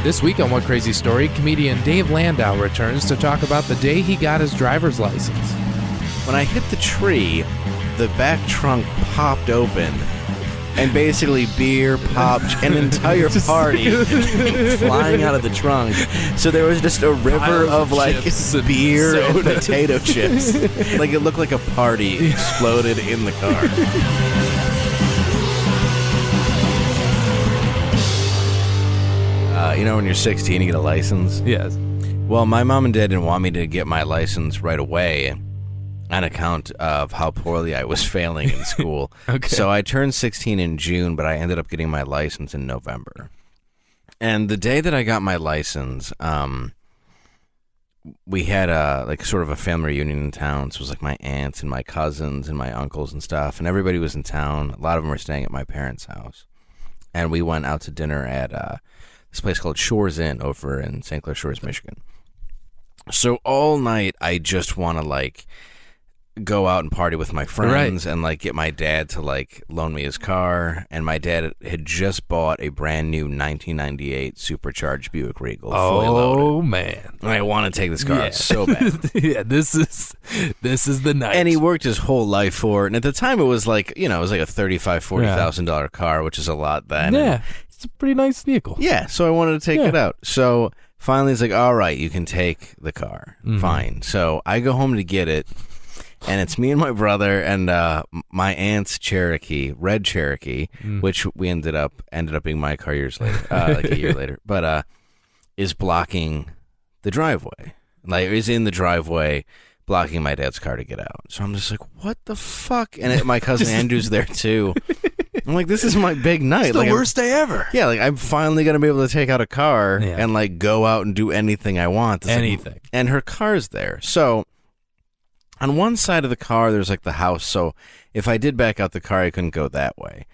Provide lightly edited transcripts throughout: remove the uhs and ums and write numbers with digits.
This week on What Crazy Story, comedian Dave Landau returns to talk about the day he got his driver's license. When I hit the tree, the back trunk popped open, and basically beer popped, an entire party came flying out of the trunk. So there was just a river of like beer and potato chips. Like it looked like a party exploded in the car. You know when you're 16, you get a license? Yes. Well, my mom and dad didn't want me to get my license right away on account of how poorly I was failing in school. Okay. So I turned 16 in June, but I ended up getting my license in November. And the day that I got my license, we had like sort of a family reunion in town. So it was like my aunts and my cousins and my uncles and stuff, and everybody was in town. A lot of them were staying at my parents' house. And we went out to dinner at this place called Shores Inn over in St. Clair Shores, Michigan. So all night I just want to like go out and party with my friends, and like get my dad to like loan me his car. And my dad had just bought a brand new 1998 supercharged Buick Regal, fully loaded. Oh man! And I want to take this car out so bad. Yeah, this is the night. And he worked his whole life for it. And at the time it was like, you know, it was like a $35,000-$40,000 car, which is a lot then. Yeah. It's a pretty nice vehicle. Yeah, so I wanted to take it out. So finally he's like, all right, you can take the car. Mm-hmm. Fine. So I go home to get it, and it's me and my brother and my aunt's Cherokee, red Cherokee, which we ended up being my car years later, like a year later, but is blocking the driveway. Like, is in the driveway blocking my dad's car to get out. So I'm just like, what the fuck? And my cousin Andrew's there too. I'm like, this is my big night. It's the worst day ever. Yeah, like I'm finally going to be able to take out a car and like go out and do anything I want. Anything. And her car's there. So on one side of the car, there's like the house. So if I did back out the car, I couldn't go that way.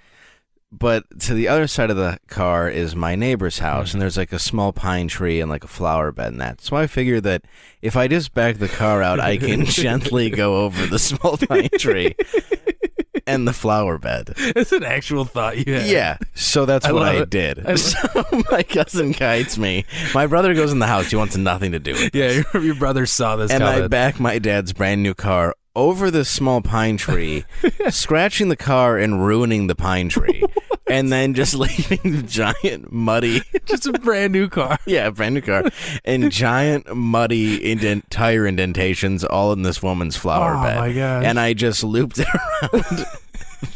But to the other side of the car is my neighbor's house, and there's like a small pine tree and like a flower bed and that. So I figured that if I just back the car out, I can gently go over the small pine tree and the flower bed. It's an actual thought you had. Yeah, so that's what I did. So my cousin guides me. My brother goes in the house. He wants nothing to do with this. Yeah, your brother saw this and coming. I back my dad's brand new car over this small pine tree, scratching the car and ruining the pine tree, and then just leaving the giant muddy... Just a brand new car. Yeah, a brand new car. And giant muddy tire indentations all in this woman's flower bed. Oh, my gosh. And I just looped it around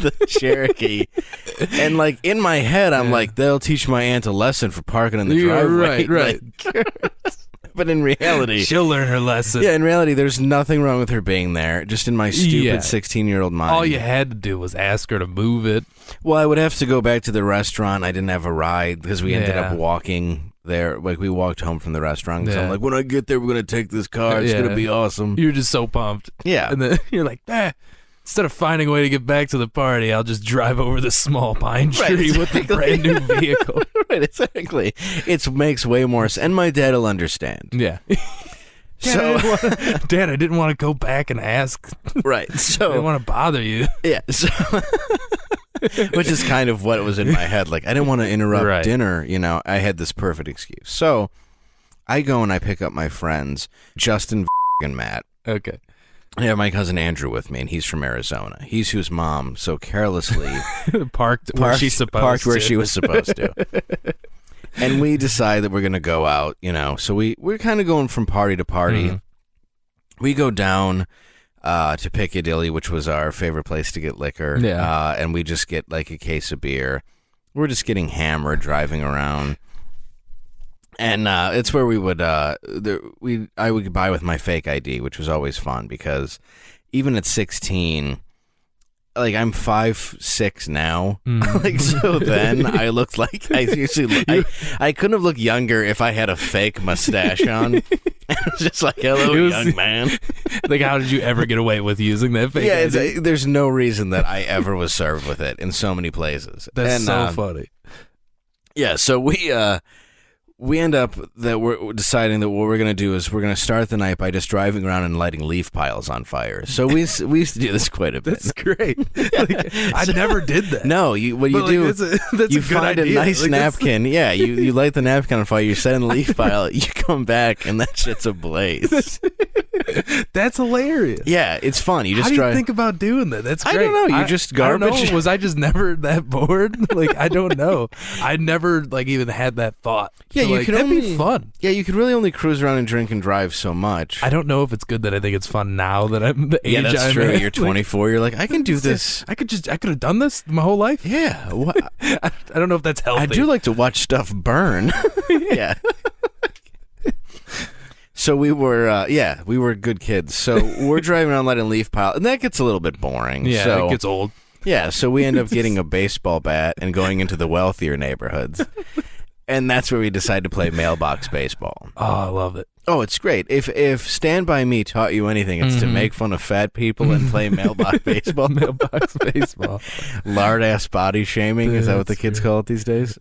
the Cherokee. And, like, in my head, I'm like, they'll teach my aunt a lesson for parking in the driveway. Right. Like, but in reality... She'll learn her lesson. Yeah, in reality, there's nothing wrong with her being there. Just in my stupid 16-year-old mind. All you had to do was ask her to move it. Well, I would have to go back to the restaurant. I didn't have a ride because we ended up walking there. Like, we walked home from the restaurant. So I'm like, when I get there, we're going to take this car. It's going to be awesome. You're just so pumped. Yeah. And then you're like, instead of finding a way to get back to the party, I'll just drive over the small pine tree with the brand new vehicle. Right, exactly. It makes way more sense. And my dad will understand. Yeah. So, Dad, I didn't want to go back and ask. Right. So I didn't want to bother you. Yeah. So, which is kind of what was in my head. Like, I didn't want to interrupt dinner. You know, I had this perfect excuse. So I go and I pick up my friends, Justin and Matt. Okay. I have my cousin Andrew with me, and he's from Arizona. He's whose mom so carelessly parked where she was supposed to. And we decide that we're going to go out, you know. So we're kind of going from party to party. Mm-hmm. We go down to Piccadilly, which was our favorite place to get liquor. Yeah. And we just get like a case of beer. We're just getting hammered, driving around. And it's where we would I would buy with my fake ID, which was always fun because even at 16, like I'm 5'6" now, like so then I looked like I couldn't have looked younger if I had a fake mustache on. It was just like, hello, young man. Like, how did you ever get away with using that fake ID? There's no reason that I ever was served with it in so many places. That's so funny. Yeah, so we we end up that we're deciding that what we're going to do is we're going to start the night by just driving around and lighting leaf piles on fire. So we used to do this quite a bit. That's great. I never did that. No, what you do, that's you a good find idea. a nice napkin. Yeah, you light the napkin on fire, you set in the leaf pile, you come back, and that shit's ablaze. That's hilarious. Yeah, it's fun. You just How do you drive. think about doing that? That's great. I don't know. You just garbage. I don't know. Was I just never that bored? Like, I don't know. I never even had that thought. Yeah, so, you could that'd only be fun. Yeah, you could really only cruise around and drink and drive so much. I don't know if it's good that I think it's fun now that I'm the age Yeah, that's I'm true. at. You're 24. You're like, I can do this. I could have done this my whole life. Yeah. I don't know if that's healthy. I do like to watch stuff burn. Yeah. So we were good kids. So we're driving around lighting leaf pile, and that gets a little bit boring. Yeah, so, it gets old. Yeah, so we end up getting a baseball bat and going into the wealthier neighborhoods. And that's where we decide to play mailbox baseball. Oh, I love it. Oh, it's great. If Stand By Me taught you anything, it's to make fun of fat people and play mailbox baseball. Mailbox baseball. Lard-ass body shaming, is that what the kids call it these days?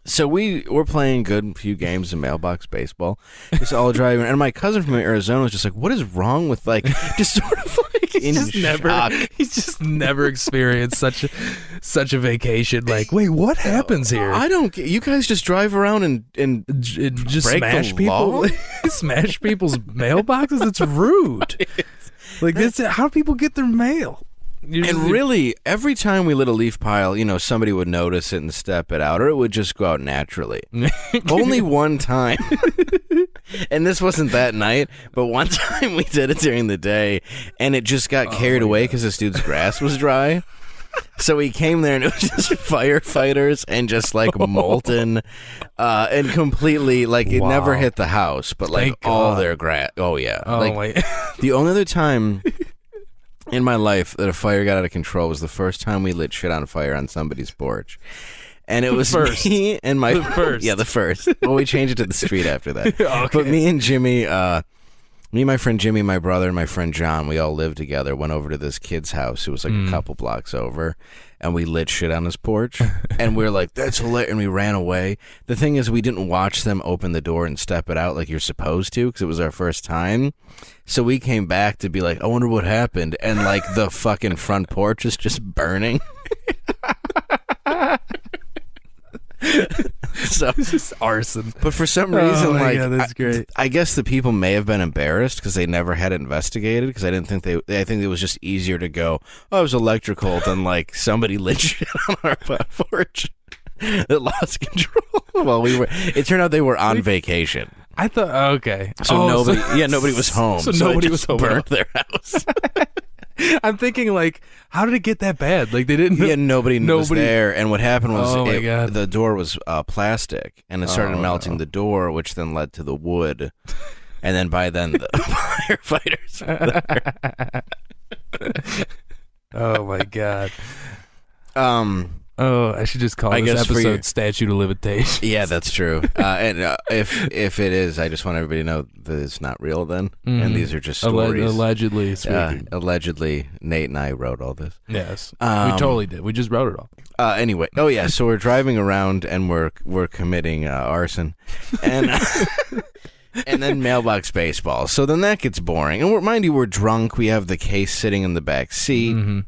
So we're playing a good few games of mailbox baseball, just all driving. And my cousin from Arizona was just like, "What is wrong with just sort of in shock." He's just never experienced such a vacation. Like, wait, what happens here? I don't. You guys just drive around and just break smash the people, law? smash people's mailboxes. It's rude. Like this. How do people get their mail? And really, every time we lit a leaf pile, somebody would notice it and step it out, or it would just go out naturally. Only one time. And this wasn't that night, but one time we did it during the day, and it just got carried away because this dude's grass was dry. So he came there, and it was just firefighters and just molten and completely it never hit the house, but all their grass. Oh yeah. The only other time in my life that a fire got out of control was the first time we lit shit on fire on somebody's porch. And it was me and my... The first. Yeah, the first. Well, we changed it to the street after that. Okay. But me and Jimmy, my friend Jimmy, my brother, and my friend John, we all lived together, went over to this kid's house who was a couple blocks over, and we lit shit on his porch. And we were like, that's hilarious. And we ran away. The thing is, we didn't watch them open the door and step it out like you're supposed to, because it was our first time. So we came back to be like, I wonder what happened. And the fucking front porch is just burning. So It's just arson. But for some reason, God, that's great. I guess the people may have been embarrassed because they never had it investigated. Because I think it was just easier to go, oh, it was electrical than somebody lit shit on our porch that lost control. Well, it turned out they were on vacation. I thought, okay. So nobody was home. So nobody was home. Burned their house. I'm thinking, how did it get that bad? They didn't. Yeah, nobody was there. And what happened was the door was plastic, and it started melting the door, which then led to the wood. And then by then, the firefighters were there. Oh, my God. Oh, I should just call this episode Statute of Limitations. Yeah, that's true. And if it is, I just want everybody to know that it's not real then. And these are just stories. Allegedly speaking. Allegedly, Nate and I wrote all this. Yes. We totally did. We just wrote it all. Anyway. Oh, yeah. So we're driving around and we're committing arson. And... and then mailbox baseball. So then that gets boring. And mind you, we're drunk. We have the case sitting in the back seat. Mm-hmm.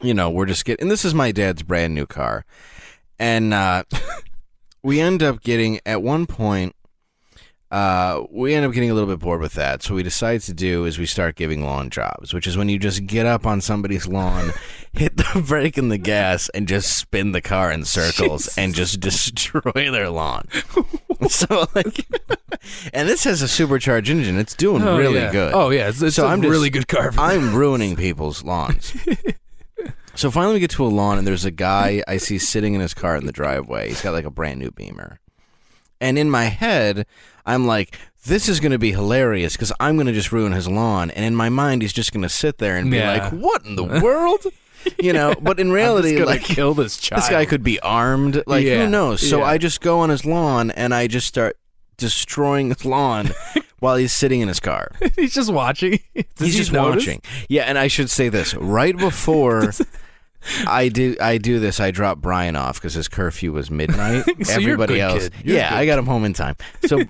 We're just getting... And this is my dad's brand new car. And we end up getting... At one point, we end up getting a little bit bored with that. So what we decide to do is we start giving lawn jobs, which is when you just get up on somebody's lawn, hit the brake and the gas, and just spin the car in circles and just destroy their lawn. So, and this has a supercharged engine. It's doing really good. Oh, yeah. It's a really good car. I'm ruining people's lawns. So finally we get to a lawn, and there's a guy I see sitting in his car in the driveway. He's got a brand new Beamer. And in my head, I'm like, this is going to be hilarious because I'm going to just ruin his lawn. And in my mind, he's just going to sit there and be like, what in the world? But in reality, I'm just gonna kill this child. This guy could be armed. Who knows? So I just go on his lawn, and I just start destroying his lawn while he's sitting in his car. He's just watching. He's just watching. Yeah, and I should say this. Right before I do this. I drop Brian off because his curfew was midnight. So Everybody you're a good else, kid. You're a yeah, good I got him home in time. So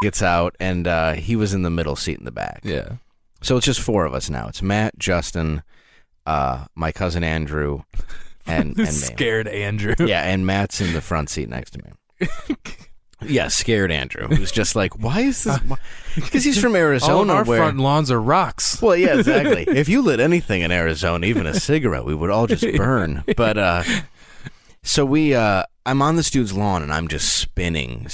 gets out, and he was in the middle seat in the back. Yeah. So it's just 4 of us now. It's Matt, Justin, my cousin Andrew, and me. Scared Andrew. Yeah, and Matt's in the front seat next to me. Yeah, scared Andrew, who's just like, why is this? Because he's from Arizona. All of our where front lawns are rocks. Well, yeah, exactly. If you lit anything in Arizona, even a cigarette, we would all just burn. But so I'm on this dude's lawn, and I'm just spinning,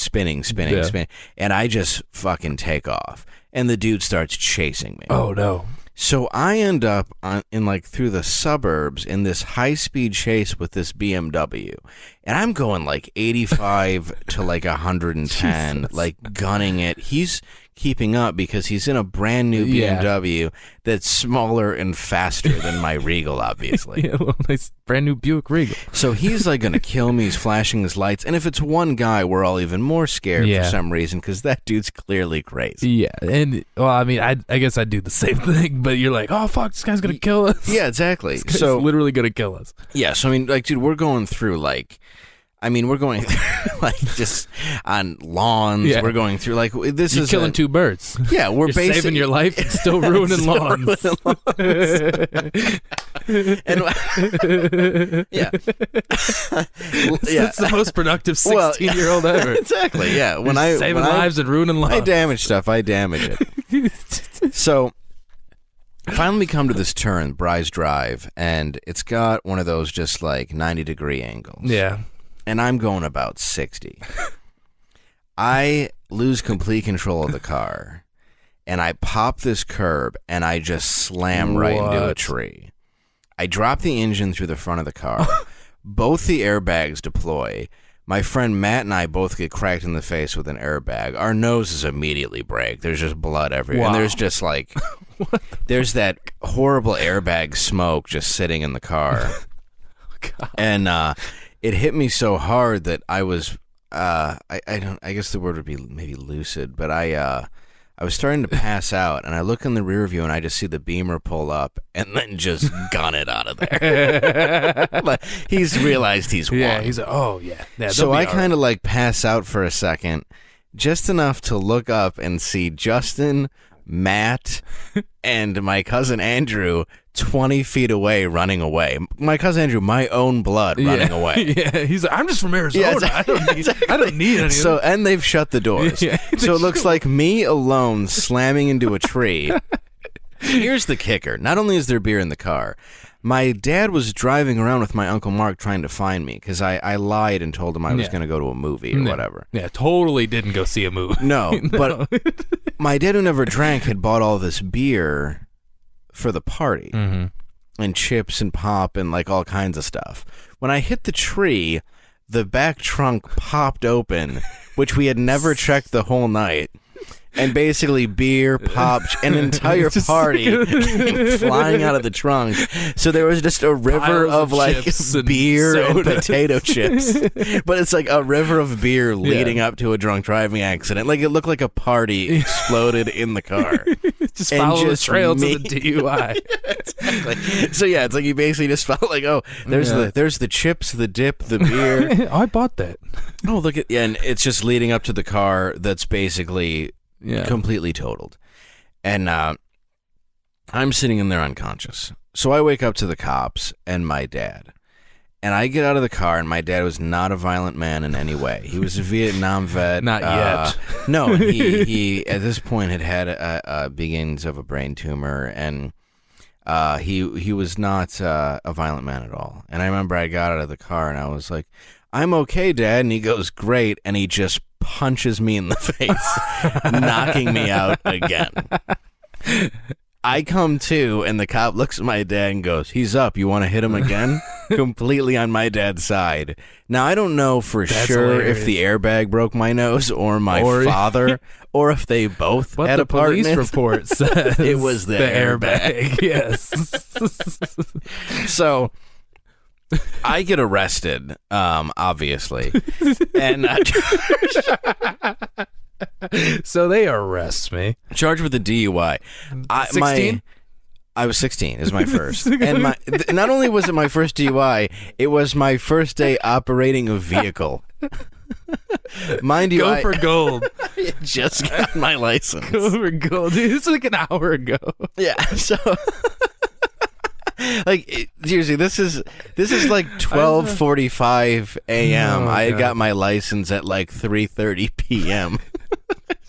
and I just fucking take off, and the dude starts chasing me. Oh no. So I end up through the suburbs in this high-speed chase with this BMW, and I'm going like 85 to like 110, Jesus. like gunning it. He's keeping up because he's in a brand new BMW that's smaller and faster than my Regal, obviously. Yeah, well, nice brand new Buick Regal. So he's like going to kill me. He's flashing his lights. And if it's one guy, we're all even more scared for some reason because that dude's clearly crazy. Yeah. And, well, I mean, I guess I'd do the same thing, but you're like, oh, fuck, this guy's going to kill us. Yeah, exactly. This guy's so literally going to kill us. Yeah, so I mean, like, dude, we're going through we're going like just on lawns. Yeah. We're going through like this You're is killing 2 birds. Yeah, we're You're saving your life and still ruining lawns. And yeah, It's the most productive 16-year-old ever. Exactly. Yeah, saving lives and ruining lawns. I damage stuff. I damage it. So. Finally come to this turn, Bryce Drive, and it's got one of those just like 90-degree angles. Yeah. And I'm going about 60. I lose complete control of the car, and I pop this curb, and I just slam right into a tree. I drop the engine through the front of the car. Both the airbags deploy. My friend Matt and I both get cracked in the face with an airbag. Our noses immediately break. There's just blood everywhere. And there's just like... There's that horrible airbag smoke just sitting in the car. God. And it hit me so hard that I was I guess the word would be maybe lucid, but I was starting to pass out, and I look in the rear view and I just see the Beamer pull up and then just gun it out of there. Like, he's realized he's won. Yeah, he's like, oh yeah. So I kind of like pass out for a second, just enough to look up and see Justin, Matt, and my cousin Andrew 20 feet away running away. My cousin Andrew, my own blood, running away. Yeah, he's like, I'm just from Arizona. Yeah, I don't need anything. So, and they've shut the doors. Yeah, so it looks like me alone slamming into a tree. Here's the kicker. Not only is there beer in the car, my dad was driving around with my Uncle Mark trying to find me because I lied and told him I was going to go to a movie or whatever. Yeah, totally didn't go see a movie. No, but my dad, who never drank, had bought all this beer for the party. Mm-hmm. And chips and pop and like all kinds of stuff. When I hit the tree, the back trunk popped open, which we had never checked the whole night. And basically beer, pop, an entire party came flying out of the trunk. So there was just a river of like beer and potato chips. But it's like a river of beer leading up to a drunk driving accident. Like it looked like a party exploded in the car. Just follow the trail to the DUI. Exactly. So yeah, it's like you basically just felt like, oh, there's the chips, the dip, the beer. I bought that. Oh, look at and it's just leading up to the car that's basically completely totaled. And I'm sitting in there unconscious. So I wake up to the cops and my dad. And I get out of the car, and my dad was not a violent man in any way. He was a Vietnam vet. Not yet. No, he at this point had beginnings of a brain tumor, and he was not a violent man at all. And I remember I got out of the car, and I was like, I'm okay, Dad. And he goes, great. And he just punches me in the face, knocking me out again. I come to, and the cop looks at my dad and goes, he's up. You want to hit him again? Completely on my dad's side. Now, I don't know for sure if the airbag broke my nose or my father, or if they both had a part in it. The police report says it was the airbag. Yes. So I get arrested, obviously. And so they arrest me. Charged with a DUI. 16? I was 16. It was my first. And not only was it my first DUI, it was my first day operating a vehicle. Mind you, Go for gold. I just got my license. Go for gold. Dude, this is like an hour ago. Yeah, so... seriously, this is like 12:45 a.m. I had got my license at like 3:30 p.m.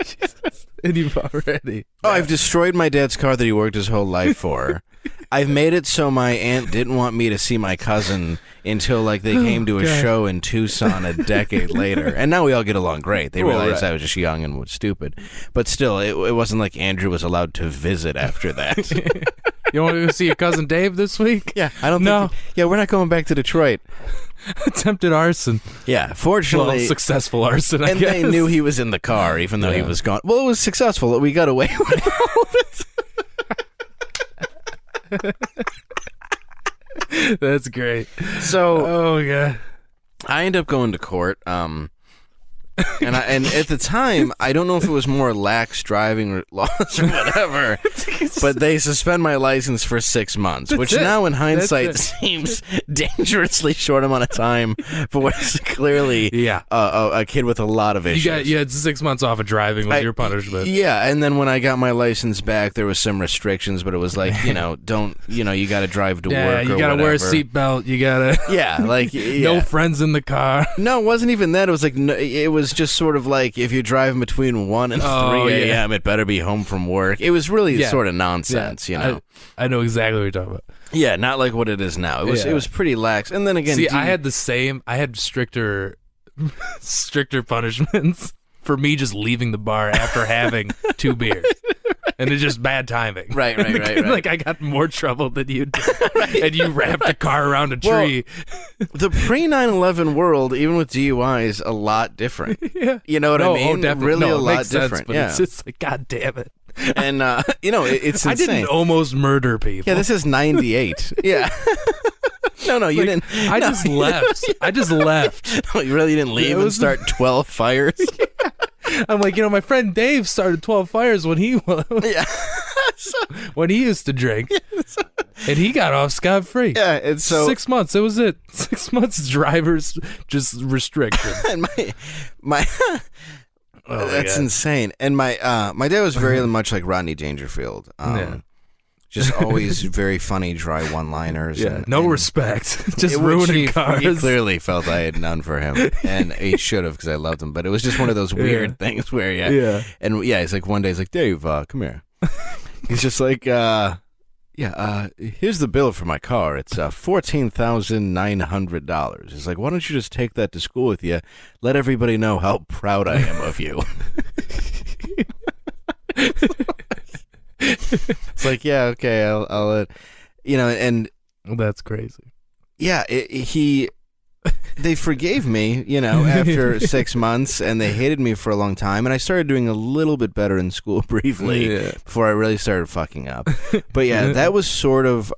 Jesus. And you've already... Oh, I've destroyed my dad's car that he worked his whole life for. I've made it so my aunt didn't want me to see my cousin until like they came to a show in Tucson a decade later. And now we all get along great. They realized I was just young and was stupid. But still, it wasn't like Andrew was allowed to visit after that. You want to go see your cousin Dave this week? Yeah, I don't think... Yeah, we're not going back to Detroit. Attempted arson. Yeah, fortunately... Well, successful arson, I and guess. they knew he was in the car, even though he was gone. Well, it was successful. We got away with it. That's great. So... Oh, yeah. I end up going to court, and at the time, I don't know if it was more lax driving laws or whatever, but they suspend my license for 6 months, which now in hindsight seems dangerously short amount of time for what is clearly a kid with a lot of issues. You had 6 months off of driving was your punishment. Yeah, and then when I got my license back, there was some restrictions, but it was like, you got to drive to work or you got to wear a seatbelt, you got to... No friends in the car. No, it wasn't even that. It was like, it was just sort of like, if you're driving between 1 and 3 a.m., it better be home from work. It was really sort of nonsense, you know. I know exactly what you're talking about. Yeah, not like what it is now. It was pretty lax. And then again, I had the same. I had stricter punishments for me just leaving the bar after having 2 beers. And it's just bad timing. Right. Like, I got more trouble than you did. And you wrapped the car around a tree. Well, the pre-9/11 world, even with DUI, is a lot different. Yeah. You know what I mean? Definitely. Really a it lot makes different. Sense, but it's just like, God damn it. And, it's insane. I didn't almost murder people. Yeah, this is 98. Yeah. No, you didn't. I just left. No, you really didn't leave and start 12 fires? Yeah. I'm like, my friend Dave started 12 fires when he when he used to drink, and he got off scot-free. Yeah, and so 6 months. It was it. 6 months drivers just restrictions. And my that's insane. And my dad was very much like Rodney Dangerfield. Just always very funny, dry one-liners. Yeah, no respect. Just ruining cars. He clearly felt I had none for him, and he should have because I loved him. But it was just one of those weird things where, he's like, one day he's like, Dave, come here. He's just like, here's the bill for my car. It's $14,900. He's like, why don't you just take that to school with you? Let everybody know how proud I am of you. It's like, yeah, okay, I'll and that's crazy. Yeah, they forgave me, after 6 months, and they hated me for a long time, and I started doing a little bit better in school briefly before I really started fucking up. But yeah, that was sort of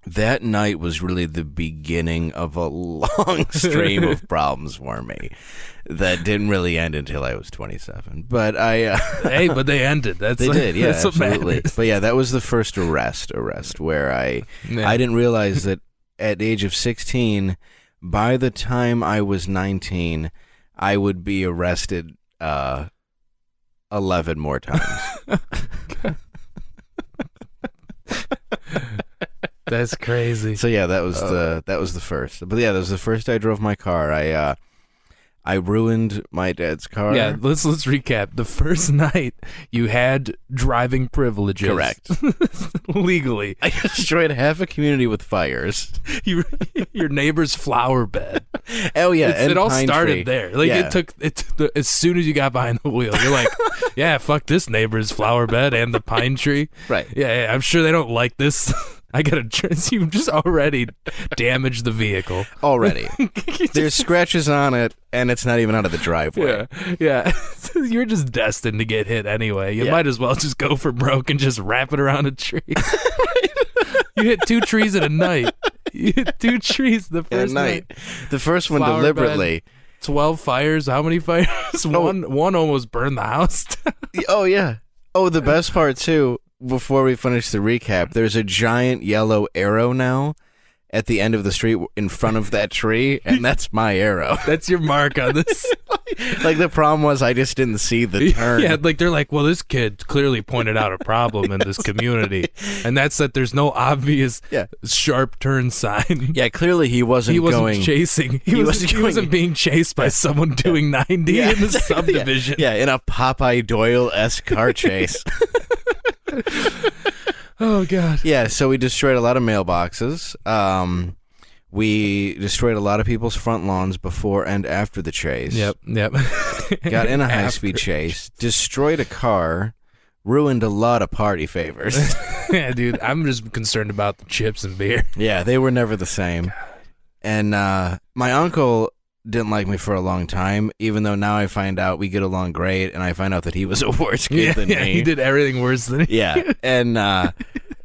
that night was really the beginning of a long stream of problems for me that didn't really end until I was 27. But but they ended. They did, yeah, that's absolutely. But yeah, that was the first arrest where I didn't realize that at the age of 16, by the time I was 19, I would be arrested 11 more times. That's crazy. So yeah, that was the first. But yeah, that was the first I drove my car. I ruined my dad's car. Yeah, let's recap. The first night you had driving privileges. Correct. Legally. I destroyed half a community with fires. Your neighbor's flower bed. Oh yeah, it all started tree. there. Like it took as soon as you got behind the wheel, you're like, yeah, fuck this neighbor's flower bed and the pine tree. Right. Yeah, I'm sure they don't like this. I gotta. You've just already damaged the vehicle. Already, there's scratches on it, and it's not even out of the driveway. Yeah. You're just destined to get hit anyway. You might as well just go for broke and just wrap it around a tree. You hit 2 trees in a night. You hit 2 trees the first night. The first one Flower deliberately. Bed, 12 fires. How many fires? One almost burned the house down. Oh yeah. Oh, the best part too before we finish the recap, there's a giant yellow arrow now at the end of the street in front of that tree, and that's my arrow. That's your mark on this. Like, the problem was I just didn't see the turn. Yeah, like, they're like, well, this kid clearly pointed out a problem in this community, and that's that there's no obvious sharp turn sign. Yeah, clearly he wasn't chasing. He wasn't being chased by someone doing 90 in the subdivision. Yeah, in a Popeye Doyle-esque car chase. Oh, God. Yeah, so we destroyed a lot of mailboxes. We destroyed a lot of people's front lawns before and after the chase. Yep. Got in a high-speed chase, destroyed a car, ruined a lot of party favors. Yeah, dude, I'm just concerned about the chips and beer. Yeah, they were never the same. And my uncle didn't like me for a long time, even though now I find out we get along great, and I find out that he was a worse kid than me. He did everything worse than me. Yeah, and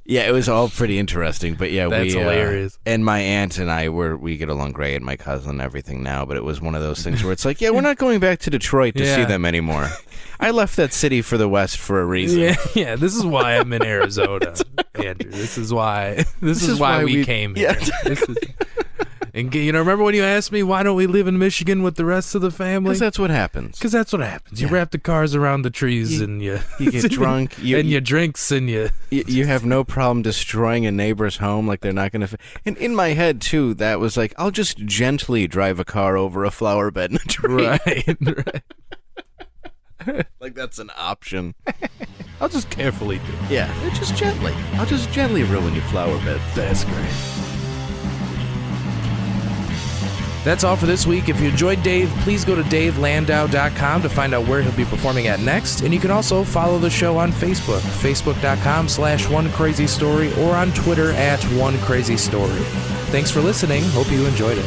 it was all pretty interesting. But yeah, that's hilarious. And my aunt and we get along great, and my cousin and everything now. But it was one of those things where it's like, yeah, we're not going back to Detroit to see them anymore. I left that city for the West for a reason. Yeah. This is why I'm in Arizona, Andrew. This is why we came here. And remember when you asked me why don't we live in Michigan with the rest of the family? Because that's what happens. You wrap the cars around the trees and you get drunk. You drinks and you have no problem destroying a neighbor's home like they're not going to. And in my head too, that was like, I'll just gently drive a car over a flower bed in a tree. Right. Like that's an option. I'll just carefully do it. Yeah, just gently. I'll just gently ruin your flower bed. That's great. That's all for this week. If you enjoyed Dave, please go to davelandau.com to find out where he'll be performing at next. And you can also follow the show on Facebook, facebook.com/OneCrazyStory, or on Twitter @OneCrazyStory. Thanks for listening. Hope you enjoyed it.